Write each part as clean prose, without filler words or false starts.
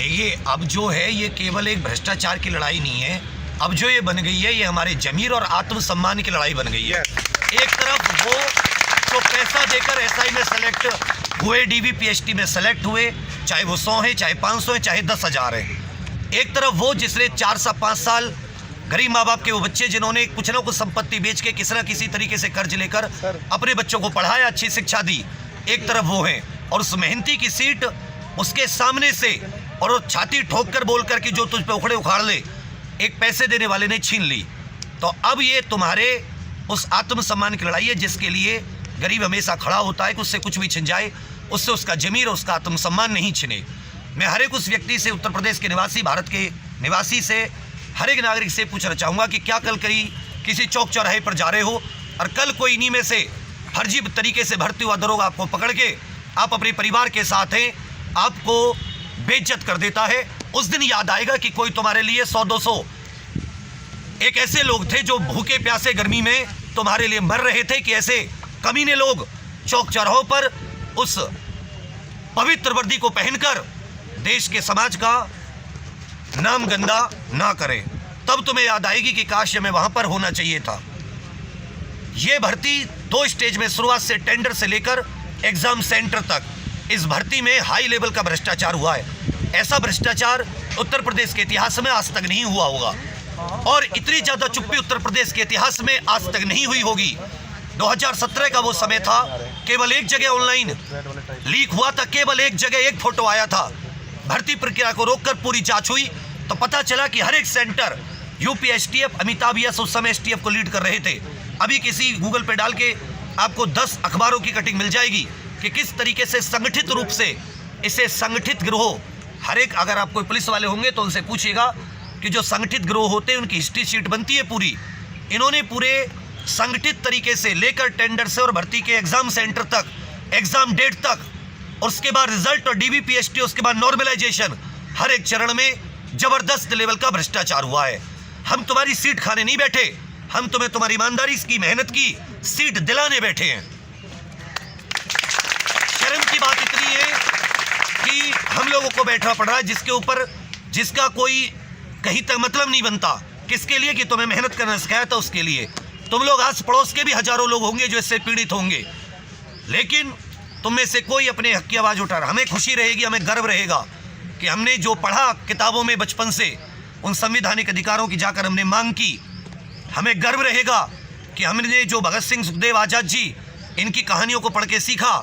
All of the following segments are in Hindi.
देखिए, अब जो है ये केवल एक भ्रष्टाचार की लड़ाई नहीं है। अब जो ये बन गई है ये हमारे ज़मीर और आत्मसम्मान की लड़ाई बन गई है। एक तरफ वो जो पैसा देकर एसआई में सेलेक्ट हुए, डीवी पीएचडी में सेलेक्ट हुए, चाहे वो 100 है, चाहे 500 है, चाहे 10,000 है। एक तरफ वो जिसने 4 से 5 साल गरीब माँ बाप के वो बच्चे जिन्होंने कुछ ना कुछ संपत्ति बेच के किसी ना किसी तरीके से कर्ज लेकर अपने बच्चों को पढ़ाया, अच्छी शिक्षा दी। एक तरफ वो है और उस मेहनती की सीट उसके सामने से और वो छाती ठोक कर बोल कर कि जो तुझ पे उखड़े उखाड़ ले, एक पैसे देने वाले ने छीन ली। तो अब ये तुम्हारे उस आत्मसम्मान की लड़ाई है जिसके लिए गरीब हमेशा खड़ा होता है कि उससे कुछ भी छिन जाए, उससे उसका जमीर और उसका आत्मसम्मान नहीं छिने। मैं हर एक उस व्यक्ति से, उत्तर प्रदेश के निवासी, भारत के निवासी से, हर एक नागरिक से पूछना चाहूँगा कि क्या कल किसी चौक चौराहे पर जा रहे हो और कल कोई इन्हीं में से फर्जी तरीके से भर्ती हुआ दरोगा आपको पकड़ के आप अपने परिवार के साथ हैं, आपको बेइज्जत कर देता है। उस दिन याद आएगा कि कोई तुम्हारे लिए 100-200 एक ऐसे लोग थे जो भूखे प्यासे गर्मी में तुम्हारे लिए मर रहे थे कि ऐसे कमीने लोग चौक चौराहों पर उस पवित्र वर्दी को पहनकर देश के समाज का नाम गंदा ना करें। तब तुम्हें याद आएगी कि काश हमें वहां पर होना चाहिए था। यह भर्ती 2 स्टेज में, शुरुआत से टेंडर से लेकर एग्जाम सेंटर तक, इस भर्ती में हाई लेवल का भ्रष्टाचार हुआ है। ऐसा भ्रष्टाचार उत्तर प्रदेश के इतिहास में आज तक नहीं हुआ होगा और इतनी ज्यादा चुप्पी उत्तर प्रदेश के इतिहास में आज तक नहीं हुई होगी। 2017 का वो समय था, केवल एक जगह ऑनलाइन लीक हुआ था, केवल एक जगह एक फोटो आया था। भर्ती प्रक्रिया को रोककर पूरी जांच हुई तो पता चला कि हर एक centre UP STF, Amitabh yes उस समय एसटीएफ को लीड कर रहे थे। अभी किसी गूगल पे डाल के आपको 10 अखबारों की कटिंग मिल जाएगी कि किस तरीके से संगठित रूप से इसे संगठित गिरोह, हर एक, अगर आप कोई पुलिस वाले होंगे तो उनसे पूछिएगा कि जो संगठित गिरोह होते हैं उनकी हिस्ट्री शीट बनती है पूरी। इन्होंने पूरे संगठित तरीके से लेकर टेंडर से और भर्ती के एग्जाम सेंटर तक, एग्जाम डेट तक, और उसके बाद रिजल्ट और डीवी पीएचडी, उसके बाद नॉर्मलाइजेशन, हर एक चरण में जबरदस्त लेवल का भ्रष्टाचार हुआ है। हम तुम्हारी सीट खाने नहीं बैठे, हम तुम्हें तुम्हारी ईमानदारी की, मेहनत की सीट दिलाने बैठे हैं। शर्म की बात इतनी है कि हम लोगों को बैठना पड़ रहा है जिसके ऊपर, जिसका कोई कहीं तक मतलब नहीं बनता। किसके लिए? कि तुम्हें मेहनत करना सिखाया था, उसके लिए। तुम लोग आस पड़ोस के भी हजारों लोग होंगे जो इससे पीड़ित होंगे, लेकिन तुम में से कोई अपने हक की आवाज उठा रहा। हमें खुशी रहेगी, हमें गर्व रहेगा कि हमने जो पढ़ा किताबों में बचपन से, उन संवैधानिक अधिकारों की जाकर हमने मांग की। हमें गर्व रहेगा कि हमने जो भगत सिंह, सुखदेव, आजाद जी, इनकी कहानियों को पढ़ के सीखा,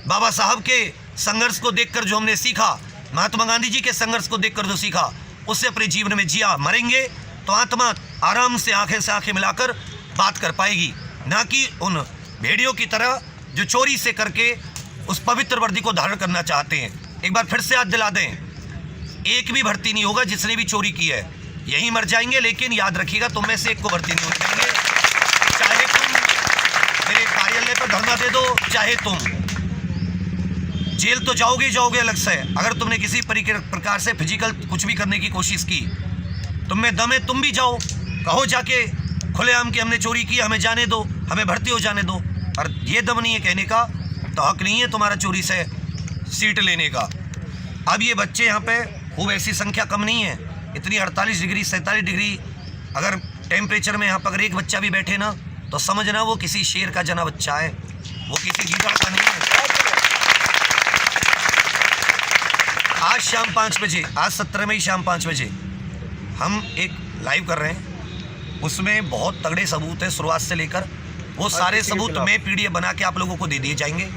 बाबा साहब के संघर्ष को देखकर जो हमने सीखा, महात्मा गांधी जी के संघर्ष को देखकर जो सीखा, उससे अपने जीवन में जिया। मरेंगे तो आत्मा आराम से आंखें मिलाकर बात कर पाएगी, ना कि उन भेड़ियों की तरह जो चोरी से करके उस पवित्र वर्दी को धारण करना चाहते हैं। एक बार फिर से याद दिला दें, एक भी भर्ती नहीं होगा जिसने भी चोरी की है, यही मर जाएंगे। लेकिन याद रखिएगा, तुम में से एक को भर्ती नहीं हो जाएंगे। चाहे तुम मेरे कार्यालय पर धरना दे दो, चाहे तुम जेल तो जाओगे अलग से। अगर तुमने किसी प्रकार से फिजिकल कुछ भी करने की कोशिश की, तुम में दम है, तुम भी जाओ, कहो जाके खुलेआम कि हमने चोरी की, हमें जाने दो, हमें भर्ती हो जाने दो। और ये दम नहीं है कहने का, तो हक नहीं है तुम्हारा चोरी से सीट लेने का। अब ये बच्चे यहाँ पे खूब, ऐसी संख्या कम नहीं है, इतनी 48 डिग्री 47 डिग्री अगर टेम्परेचर में यहाँ पर अगर एक बच्चा भी बैठे ना, तो समझना वो किसी शेर का जना बच्चा है, वो किसी गीदड़ का नहीं है। आज शाम 5 बजे, आज 17 मई शाम 5 बजे हम एक लाइव कर रहे हैं, उसमें बहुत तगड़े सबूत हैं शुरुआत से लेकर। वो सारे सबूत में पीडीएफ बना के आप लोगों को दे दिए जाएंगे।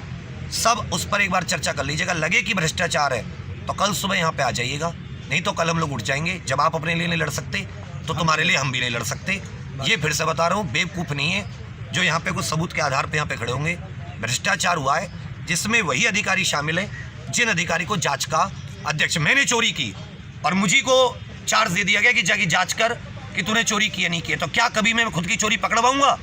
सब उस पर एक बार चर्चा कर लीजिएगा। लगे कि भ्रष्टाचार है तो कल सुबह यहाँ पे आ जाइएगा, नहीं तो कल हम लोग उठ जाएंगे। जब आप अपने लिए नहीं लड़ सकते तो तुम्हारे लिए हम भी नहीं लड़ सकते। ये फिर से बता रहा हूँ, बेवकूफ़ नहीं है जो यहाँ पे कुछ सबूत के आधार पे यहाँ पे खड़े होंगे। भ्रष्टाचार हुआ है जिसमें वही अधिकारी शामिल है जिन अधिकारी को जांच का अध्यक्ष, मैंने चोरी की और मुझी को चार्ज दे दिया गया कि जाके जांच कर कि तूने चोरी की या नहीं की। तो क्या कभी मैं खुद की चोरी पकड़वाऊंगा?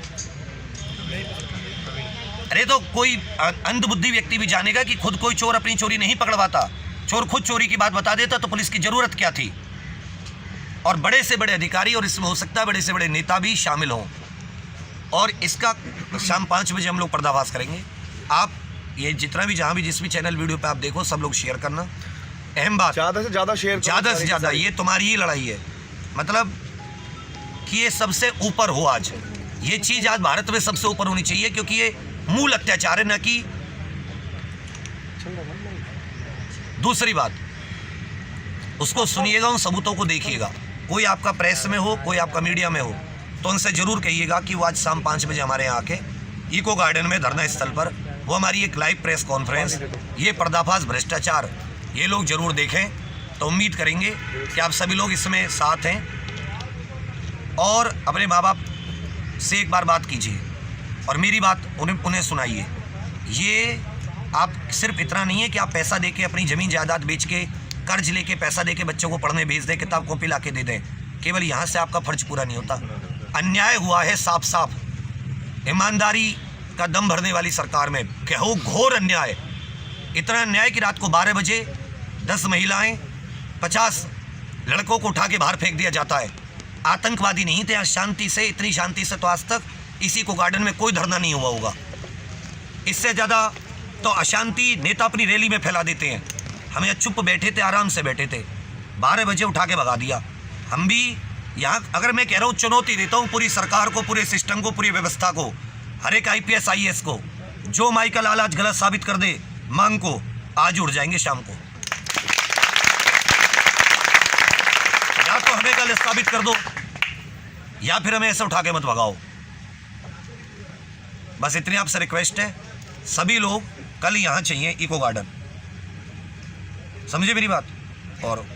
अरे तो कोई अंधबुद्धि व्यक्ति भी जानेगा कि खुद कोई चोर अपनी चोरी नहीं पकड़वाता। चोर खुद चोरी की बात बता देता तो पुलिस की जरूरत क्या थी? और बड़े से बड़े अधिकारी, और इसमें हो सकता है बड़े से बड़े नेता भी शामिल हों, और इसका शाम 5 बजे हम लोग पर्दाफाश करेंगे। आप ये जितना भी, जहाँ भी, जिस भी चैनल वीडियो पे आप देखो, सब लोग शेयर करना। अहम बात, ज़्यादा से ज़्यादा शेयर, ज़्यादा से ज़्यादा, ये तुम्हारी ही लड़ाई है। मतलब कि ये सबसे ऊपर हो आज, ये चीज़ आज भारत में सबसे ऊपर होनी चाहिए, क्योंकि ये मूल अत्याचार है, न कि दूसरी बात। उसको सुनिएगा, उन सबूतों को देखिएगा। कोई आपका प्रेस में हो, कोई आपका मीडिया में हो, तो उनसे ज़रूर कहिएगा कि वो आज शाम 5 बजे हमारे यहाँ आके इको गार्डन में धरना स्थल पर वो हमारी एक लाइव प्रेस कॉन्फ्रेंस, ये पर्दाफाश भ्रष्टाचार, ये लोग ज़रूर देखें। तो उम्मीद करेंगे कि आप सभी लोग इसमें साथ हैं और अपने माँ बाप से एक बार बात कीजिए और मेरी बात उन्हें सुनाइए। ये आप सिर्फ इतना नहीं है कि आप पैसा देके अपनी ज़मीन जायदाद बेच के, कर्ज लेके, पैसा देके बच्चों को पढ़ने भेज दें, किताब कॉपी ला के दे दें, केवल यहाँ से आपका फर्ज पूरा नहीं होता। अन्याय हुआ है साफ साफ, ईमानदारी का दम भरने वाली सरकार में कहो घोर अन्याय। इतना अन्याय कि रात को 12 बजे 10 महिलाएं 50 लड़कों को उठा के बाहर फेंक दिया जाता है। आतंकवादी नहीं थे, शांति से, इतनी शांति से तो आज तक इसी को गार्डन में कोई धरना नहीं हुआ होगा। इससे ज़्यादा तो अशांति नेता अपनी रैली में फैला देते हैं। हम यहाँ चुप बैठे थे, आराम से बैठे थे, 12 बजे उठा के भगा दिया। हम भी यहाँ, अगर मैं कह रहा हूँ, चुनौती देता हूँ पूरी सरकार को, पूरे सिस्टम को, पूरी व्यवस्था को, हर एक IPS IAS को, जो माइकल लाल आज गलत साबित कर दे मांग को, आज उड़ जाएंगे शाम को। या तो हमें गलत साबित कर दो या फिर हमें ऐसे उठा के मत भगाओ। बस इतनी आपसे रिक्वेस्ट है। सभी लोग कल यहाँ चाहिए इको गार्डन, समझे मेरी बात। और